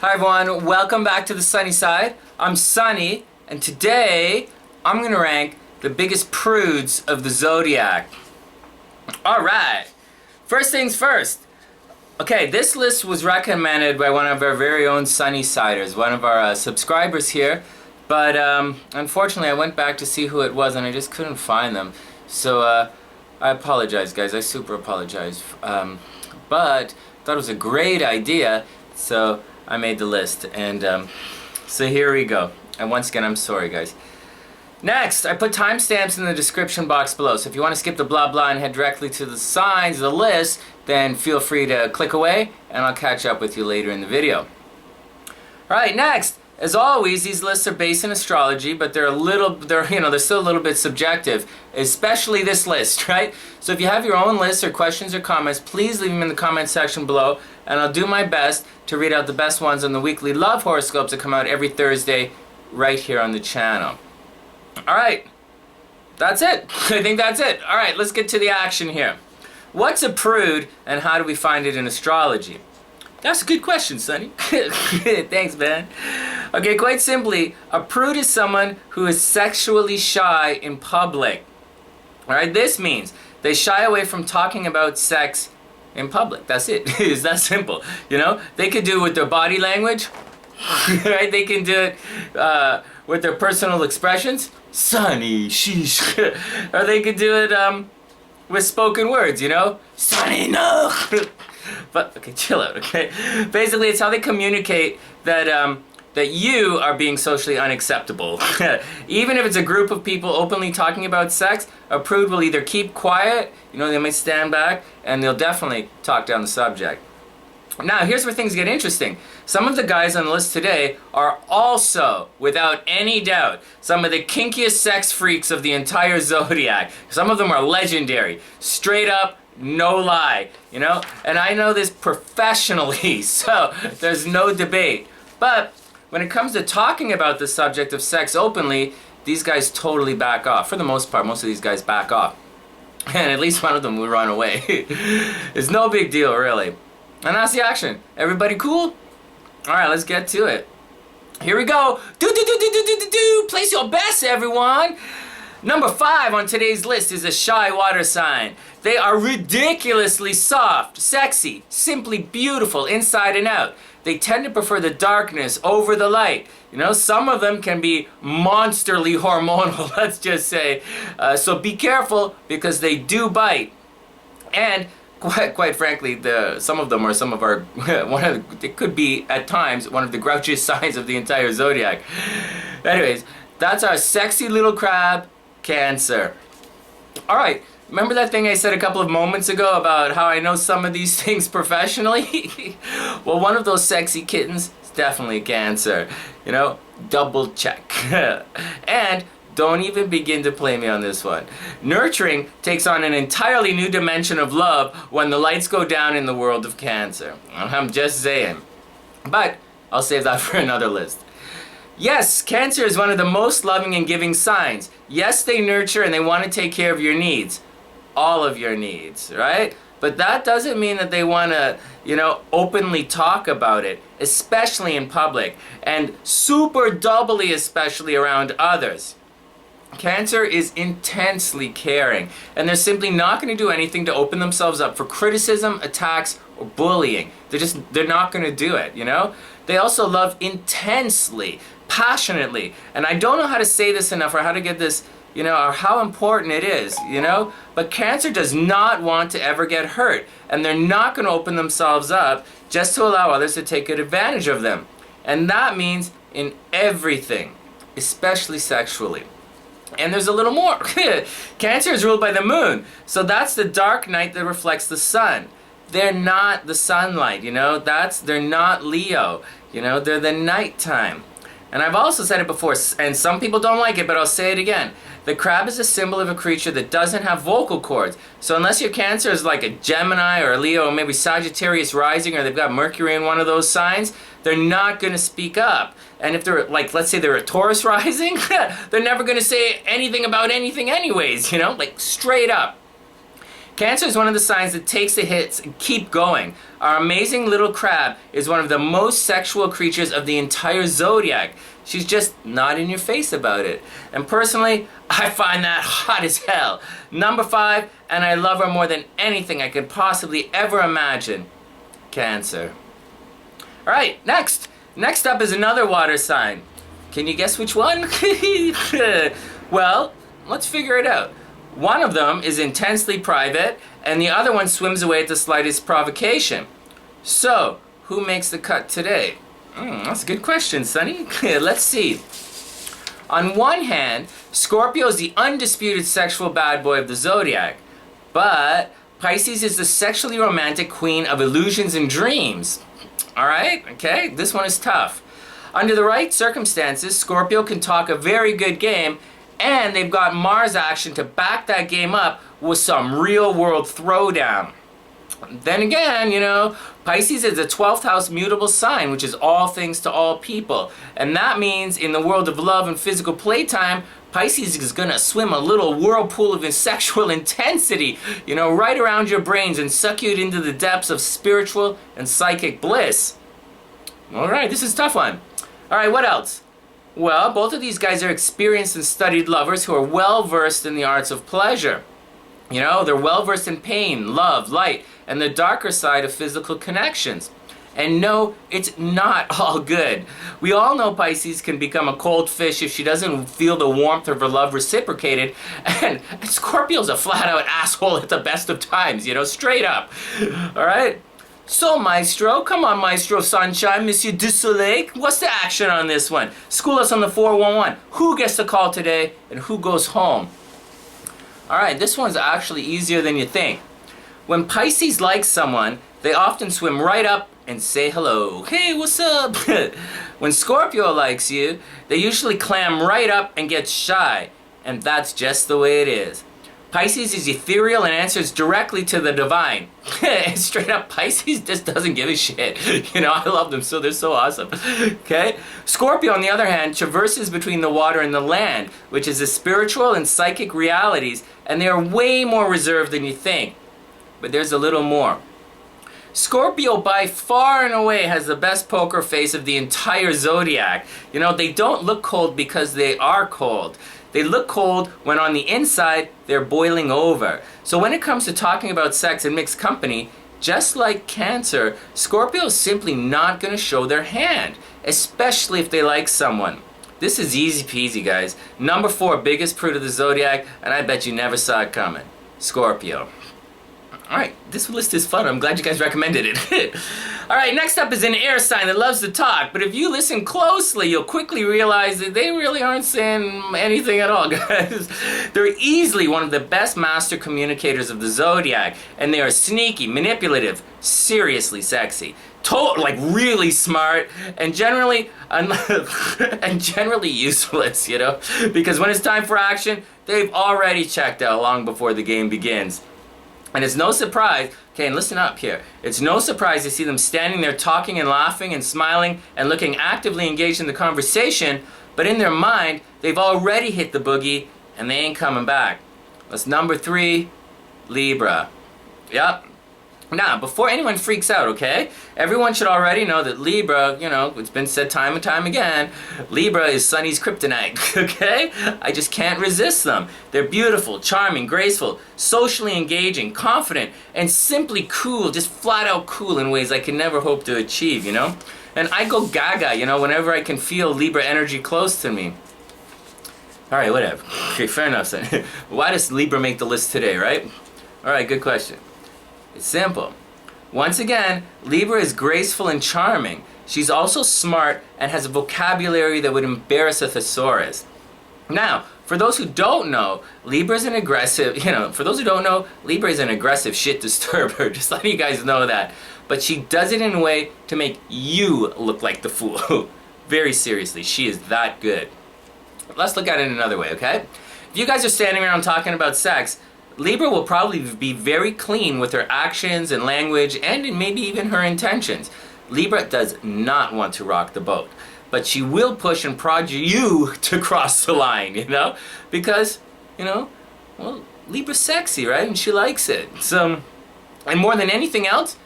Hi everyone, welcome back to the sunny side. I'm Sunny, and today I'm going to rank the biggest prudes of the Zodiac. Alright, first things first. Okay, this list was recommended by one of our very own Sunny Siders, one of our subscribers here, but unfortunately I went back to see who it was and I just couldn't find them. So I apologize guys, I super apologize. But thought it was a great idea, so I made the list, and so here we go. And once again, I'm sorry guys. Next, I put timestamps in the description box below, so if you want to skip the blah blah and head directly to the signs, the list, then feel free to click away and I'll catch up with you later in the video. Alright, next, as always, these lists are based in astrology, but they're still a little bit subjective, especially this list, right? So if you have your own lists or questions or comments, please leave them in the comment section below, and I'll do my best to read out the best ones on the weekly love horoscopes that come out every Thursday right here on the channel. Alright, that's it. I think that's it. Alright, let's get to the action here. What's a prude and how do we find it in astrology? That's a good question, Sonny. Thanks, man. Okay, quite simply, a prude is someone who is sexually shy in public. Alright, this means they shy away from talking about sex in public. That's it. It's that simple. You know, they could do it with their body language, right? They can do it with their personal expressions. Sonny, sheesh. Or they could do it with spoken words, you know? Sonny, no! But, okay, chill out, okay? Basically, it's how they communicate that, that you are being socially unacceptable. Even if it's a group of people openly talking about sex, a prude will either keep quiet, you know, they might stand back, and they'll definitely talk down the subject. Now, here's where things get interesting. Some of the guys on the list today are also, without any doubt, some of the kinkiest sex freaks of the entire Zodiac. Some of them are legendary. Straight up, no lie, you know? And I know this professionally, so there's no debate. But when it comes to talking about the subject of sex openly, these guys totally back off. For the most part, most of these guys back off. And at least one of them will run away. It's no big deal, really. And that's the action. Everybody cool? Alright, let's get to it. Here we go. Place your bets, everyone. Number 5 on today's list is a shy water sign. They are ridiculously soft, sexy, simply beautiful inside and out. They tend to prefer the darkness over the light. You know, some of them can be monsterly hormonal, let's just say. So be careful because they do bite. And quite frankly, some of them are some of our, it could be at times one of the grouchiest signs of the entire Zodiac. Anyways, that's our sexy little crab, Cancer. Alright, remember that thing I said a couple of moments ago about how I know some of these things professionally? Well, one of those sexy kittens is definitely Cancer. You know, double check. And don't even begin to play me on this one. Nurturing takes on an entirely new dimension of love when the lights go down in the world of Cancer. I'm just saying. But I'll save that for another list. Yes, Cancer is one of the most loving and giving signs. Yes, they nurture and they want to take care of your needs. All of your needs, right? But that doesn't mean that they want to, you know, openly talk about it, especially in public, and super doubly especially around others. Cancer is intensely caring, and they're simply not going to do anything to open themselves up for criticism, attacks, or bullying. They're not going to do it, you know? They also love intensely, passionately, and I don't know how to say this enough or how to get this, you know, or how important it is, you know? But Cancer does not want to ever get hurt, and they're not going to open themselves up just to allow others to take good advantage of them. And that means in everything, especially sexually. And there's a little more. Cancer is ruled by the moon, so that's the dark night that reflects the sun. They're not the sunlight, you know, they're not Leo, you know, they're the nighttime. And I've also said it before, and some people don't like it, but I'll say it again. The crab is a symbol of a creature that doesn't have vocal cords. So unless your Cancer is like a Gemini or a Leo or maybe Sagittarius rising, or they've got Mercury in one of those signs, they're not going to speak up. And if they're, like, let's say they're a Taurus rising, they're never going to say anything about anything anyways, you know, like straight up. Cancer is one of the signs that takes the hits and keep going. Our amazing little crab is one of the most sexual creatures of the entire zodiac. She's just not in your face about it. And personally, I find that hot as hell. Number 5, and I love her more than anything I could possibly ever imagine. Cancer. Alright, next. Next up is another water sign. Can you guess which one? Well, let's figure it out. One of them is intensely private, and the other one swims away at the slightest provocation. So, who makes the cut today? That's a good question, Sonny. Let's see. On one hand, Scorpio is the undisputed sexual bad boy of the zodiac. But Pisces is the sexually romantic queen of illusions and dreams. Alright, okay, this one is tough. Under the right circumstances, Scorpio can talk a very good game, and they've got Mars action to back that game up with some real world throwdown. Then again, you know, Pisces is a 12th house mutable sign, which is all things to all people. And that means in the world of love and physical playtime, Pisces is gonna swim a little whirlpool of sexual intensity, you know, right around your brains and suck you into the depths of spiritual and psychic bliss. Alright, this is a tough one. Alright, what else? Well, both of these guys are experienced and studied lovers who are well versed in the arts of pleasure. You know, they're well versed in pain, love, light, and the darker side of physical connections. And no, it's not all good. We all know Pisces can become a cold fish if she doesn't feel the warmth of her love reciprocated. And Scorpio's a flat-out asshole at the best of times, you know, straight up. Alright? So, Maestro, come on, Maestro Sunshine, Monsieur du Soleil, what's the action on this one? School us on the 411. Who gets the call today, and who goes home? Alright, this one's actually easier than you think. When Pisces likes someone, they often swim right up and say hello. Hey, what's up? When Scorpio likes you, they usually clam right up and get shy. And that's just the way it is. Pisces is ethereal and answers directly to the divine. Straight up, Pisces just doesn't give a shit. You know, I love them so, they're so awesome. Okay? Scorpio, on the other hand, traverses between the water and the land, which is the spiritual and psychic realities, and they are way more reserved than you think. But there's a little more. Scorpio by far and away has the best poker face of the entire zodiac. You know, they don't look cold because they are cold. They look cold when on the inside they're boiling over. So when it comes to talking about sex and mixed company, just like Cancer, Scorpio is simply not going to show their hand, especially if they like someone. This is easy peasy, guys. Number 4, biggest prude of the zodiac, and I bet you never saw it coming. Scorpio. Alright, this list is fun. I'm glad you guys recommended it. Alright, next up is an air sign that loves to talk, but if you listen closely, you'll quickly realize that they really aren't saying anything at all, guys. They're easily one of the best master communicators of the zodiac, and they are sneaky, manipulative, seriously sexy. Like really smart, and generally useless, you know? Because when it's time for action, they've already checked out long before the game begins. And it's no surprise, okay, and listen up here, it's no surprise to see them standing there talking and laughing and smiling and looking actively engaged in the conversation, but in their mind, they've already hit the boogie and they ain't coming back. That's number 3, Libra. Yep. Now, before anyone freaks out, okay, everyone should already know that Libra, you know, it's been said time and time again, Libra is Sunny's kryptonite, okay? I just can't resist them. They're beautiful, charming, graceful, socially engaging, confident, and simply cool, just flat out cool in ways I can never hope to achieve, you know? And I go gaga, you know, whenever I can feel Libra energy close to me. Alright, whatever. Okay, fair enough, son. Why does Libra make the list today, right? Alright, good question. It's simple. Once again, Libra is graceful and charming. She's also smart and has a vocabulary that would embarrass a thesaurus. Now, for those who don't know, Libra is an aggressive, Libra is an aggressive shit disturber. Just letting you guys know that. But she does it in a way to make you look like the fool. Very seriously, she is that good. Let's look at it another way, okay? If you guys are standing around talking about sex, Libra will probably be very clean with her actions and language and maybe even her intentions. Libra does not want to rock the boat, but she will push and prod you to cross the line, you know? Because, you know, well, Libra's sexy, right? And she likes it. So, and more than anything else,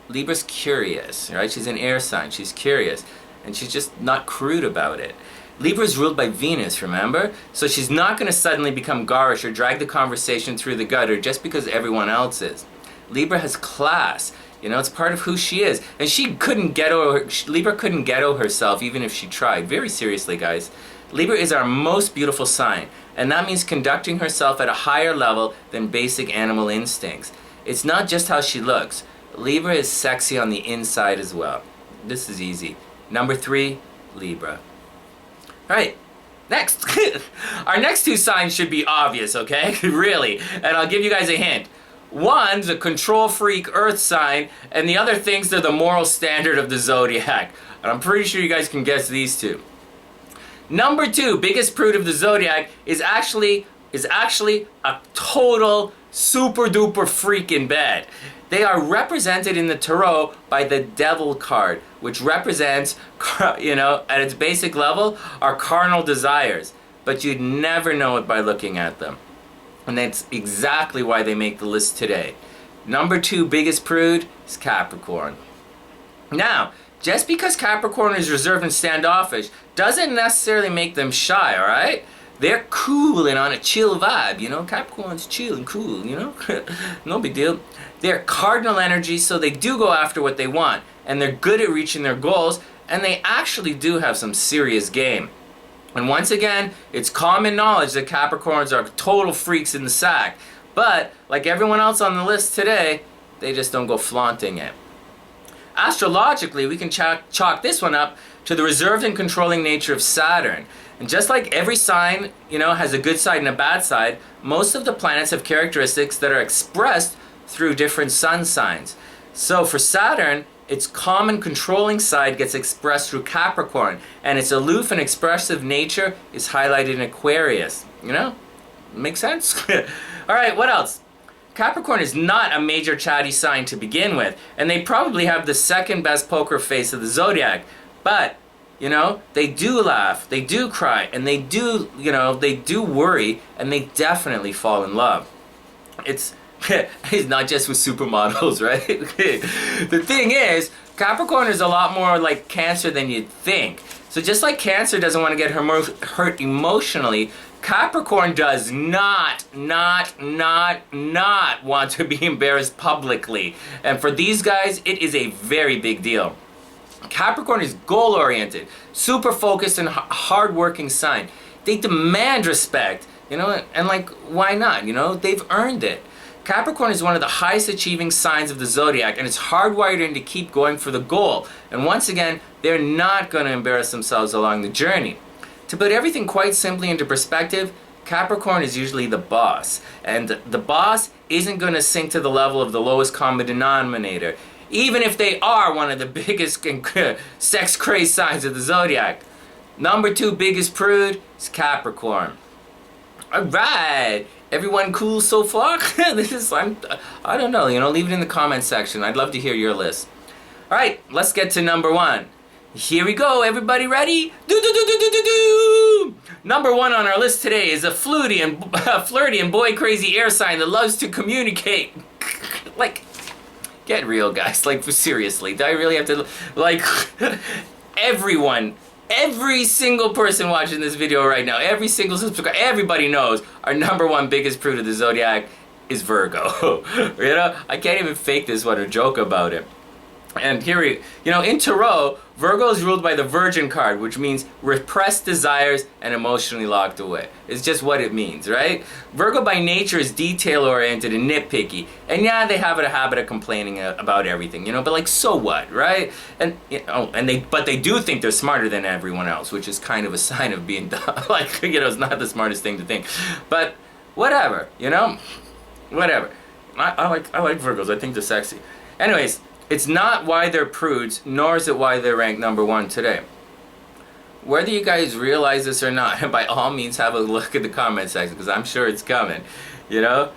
Libra's curious, right? She's an air sign. She's curious. And she's just not crude about it. Libra's ruled by Venus, remember? So she's not going to suddenly become garish or drag the conversation through the gutter just because everyone else is. Libra has class. You know, it's part of who she is. And Libra couldn't ghetto herself even if she tried. Very seriously, guys. Libra is our most beautiful sign. And that means conducting herself at a higher level than basic animal instincts. It's not just how she looks. Libra is sexy on the inside as well. This is easy. Number 3, Libra. Alright, next. Our next 2 signs should be obvious, okay? Really. And I'll give you guys a hint. One's a control freak earth sign, and the other thinks they're the moral standard of the zodiac. And I'm pretty sure you guys can guess these 2. Number 2, biggest prude of the zodiac, is actually a total super duper freak in bed. They are represented in the tarot by the Devil card, which represents, you know, at its basic level, our carnal desires. But you'd never know it by looking at them. And that's exactly why they make the list today. Number 2 biggest prude is Capricorn. Now, just because Capricorn is reserved and standoffish doesn't necessarily make them shy, alright? They're cool and on a chill vibe, you know? Capricorn's chill and cool, you know? No big deal. They're cardinal energy, so they do go after what they want. And they're good at reaching their goals, and they actually do have some serious game. And once again, it's common knowledge that Capricorns are total freaks in the sack. But, like everyone else on the list today, they just don't go flaunting it. Astrologically, we can chalk this one up to the reserved and controlling nature of Saturn. And just like every sign, you know, has a good side and a bad side, most of the planets have characteristics that are expressed through different sun signs. So for Saturn, its calm and controlling side gets expressed through Capricorn, and its aloof and expressive nature is highlighted in Aquarius. You know? Makes sense? Alright, what else? Capricorn is not a major chatty sign to begin with, and they probably have the second best poker face of the zodiac. But, you know, they do laugh, they do cry, and they do, you know, they do worry, and they definitely fall in love. It's not just with supermodels, right? The thing is, Capricorn is a lot more like Cancer than you'd think. So just like Cancer doesn't want to get hurt emotionally, Capricorn does not want to be embarrassed publicly. And for these guys, it is a very big deal. Capricorn is goal-oriented, super focused and hard-working sign. They demand respect, you know, and like, why not? You know, they've earned it. Capricorn is one of the highest achieving signs of the zodiac, and it's hardwired in to keep going for the goal. And once again, they're not going to embarrass themselves along the journey. To put everything quite simply into perspective, Capricorn is usually the boss. And the boss isn't going to sink to the level of the lowest common denominator, even if they are one of the biggest sex-crazed signs of the zodiac. Number 2 biggest prude is Capricorn. Alright! Everyone cool so far? I don't know, you know, leave it in the comments section. I'd love to hear your list. Alright, let's get to number 1. Here we go, everybody ready? Number 1 on our list today is a flirty and boy crazy air sign that loves to communicate. Like, get real, guys. Like, seriously, do I really have to, like, every single person watching this video right now, every single subscriber, everybody knows our number 1 biggest prude of the zodiac is Virgo. You know, I can't even fake this one or joke about it. And here we, you know, in Tarot, Virgo is ruled by the Virgin card, which means repressed desires and emotionally locked away. It's just what it means, right? Virgo by nature is detail-oriented and nitpicky. And yeah, they have a habit of complaining about everything, you know, but like, so what, right? And, you know, but they do think they're smarter than everyone else, which is kind of a sign of being dumb. Like, you know, it's not the smartest thing to think. But whatever, you know? Whatever. I like Virgos. I think they're sexy. Anyways, it's not why they're prudes, nor is it why they're ranked number 1 today. Whether you guys realize this or not, by all means have a look at the comment section, because I'm sure it's coming, you know?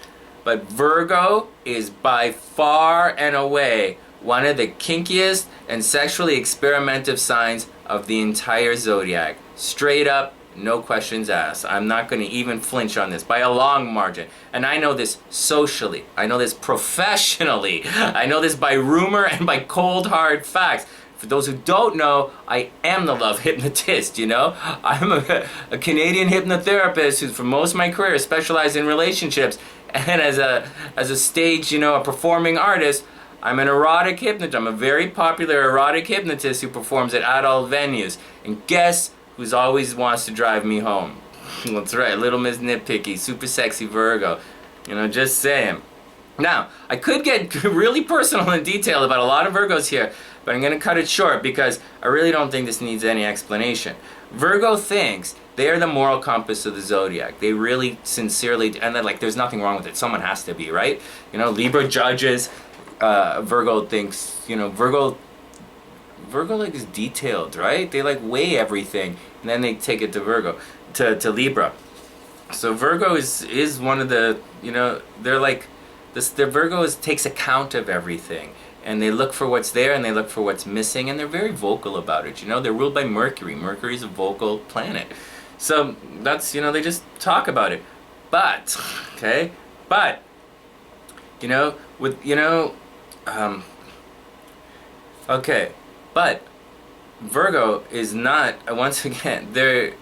But Virgo is by far and away one of the kinkiest and sexually experimentative signs of the entire zodiac. Straight up, no questions asked. I'm not going to even flinch on this by a long margin. And I know this socially. I know this professionally. I know this by rumor and by cold hard facts. For those who don't know, I am the love hypnotist, you know? I'm a Canadian hypnotherapist who's for most of my career specialized in relationships. And as a stage, you know, a performing artist, I'm an erotic hypnotist. I'm a very popular erotic hypnotist who performs at adult venues. And guess who's always wants to drive me home? That's right, Little Miss Nitpicky, super sexy Virgo. You know, just saying. Now, I could get really personal and detailed about a lot of Virgos here, but I'm going to cut it short because I really don't think this needs any explanation. Virgo thinks they are the moral compass of the zodiac. They really sincerely, and then like there's nothing wrong with it. Someone has to be, right? You know, Libra judges. Virgo thinks, you know, Virgo like is detailed, right? They like weigh everything and then they take it to Virgo, to Libra. So Virgo is one of the, you know, they're like, the Virgo takes account of everything. And they look for what's there and they look for what's missing, and they're very vocal about it. You know, they're ruled by Mercury. Mercury's a vocal planet. So that's, you know, they just talk about it. But, okay, but, you know, with, you know, okay, but Virgo is not, once again, they're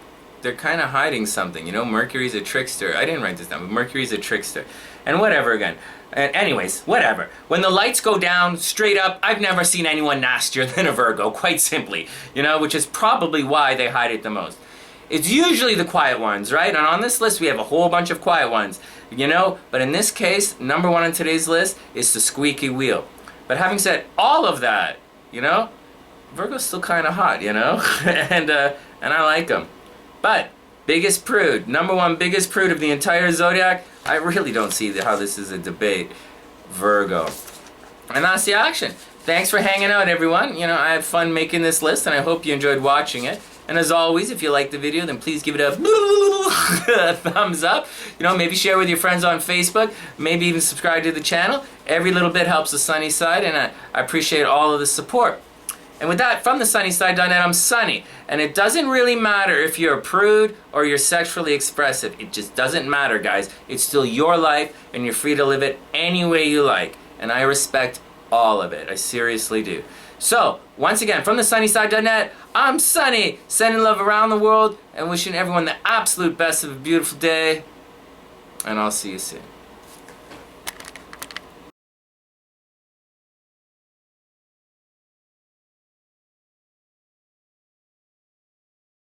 kind of hiding something. You know, Mercury's a trickster. I didn't write this down, but Mercury's a trickster. And whatever again. And anyways, whatever. When the lights go down, straight up, I've never seen anyone nastier than a Virgo, quite simply. You know, which is probably why they hide it the most. It's usually the quiet ones, right? And on this list, we have a whole bunch of quiet ones. You know, but in this case, number one on today's list is the squeaky wheel. But having said all of that, you know, Virgo's still kind of hot, you know? and I like them. But, biggest prude, number one biggest prude of the entire zodiac, I really don't see how this is a debate. Virgo. And that's the action. Thanks for hanging out, everyone. You know, I had fun making this list, and I hope you enjoyed watching it. And as always, if you liked the video, then please give it a thumbs up. You know, maybe share with your friends on Facebook. Maybe even subscribe to the channel. Every little bit helps the sunny side, and I appreciate all of the support. And with that, from thesunnyside.net, I'm Sunny. And it doesn't really matter if you're a prude or you're sexually expressive. It just doesn't matter, guys. It's still your life, and you're free to live it any way you like. And I respect all of it. I seriously do. So, once again, from thesunnyside.net, I'm Sunny, sending love around the world and wishing everyone the absolute best of a beautiful day. And I'll see you soon.